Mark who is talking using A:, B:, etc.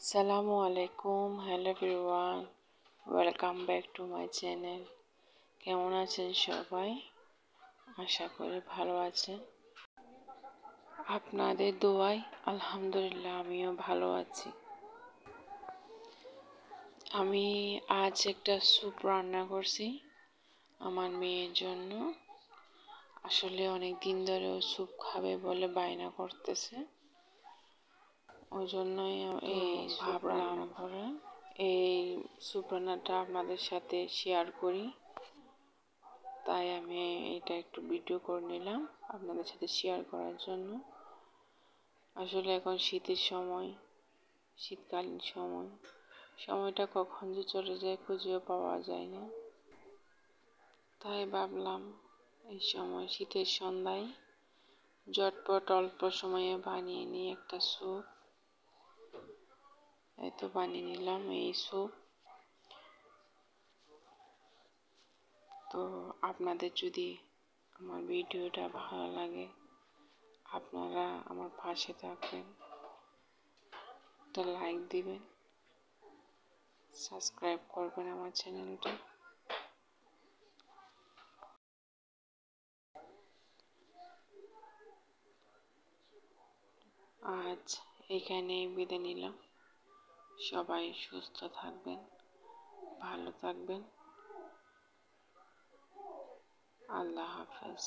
A: আসসালামু আলাইকুম, hello everyone, welcome back to my channel. কেমন আছেন সবাই? আশা করি ভালো আছেন। আপনাদের দোয়ায় আলহামদুলিল্লাহ আমিও ভালো আছি। আমি আজ একটা স্যুপ রান্না করছি আমার মেয়ের জন্য। আসলে অনেক দিন ধরেও স্যুপ খাবে বলে বায়না করতেছে, ওই জন্যই এই ভাবলাম এই স্যুপ রান্নাটা আপনাদের সাথে শেয়ার করি। তাই আমি এটা একটু ভিডিও করে নিলাম আপনাদের সাথে শেয়ার করার জন্য। আসলে এখন শীতের সময়, শীতকালীন সময়টা কখন যে চলে যায় খুঁজেও পাওয়া যায় না। তাই ভাবলাম এই সময় শীতের সন্ধ্যায় ঝটপট অল্প সময়ে বানিয়ে নিই একটা স্যুপ। এই তো বানিয়ে নিলাম এই স্যুপ। তো আপনাদের যদি আমার ভিডিওটা ভালো লাগে, আপনারা আমার পাশে থাকবেন, একটা লাইক দিবেন, সাবস্ক্রাইব করবেন আমার চ্যানেলটা। আজ এখানেই বিদায় নিলাম। সবাই সুস্থ থাকবেন, ভালো থাকবেন। আল্লাহ হাফেজ।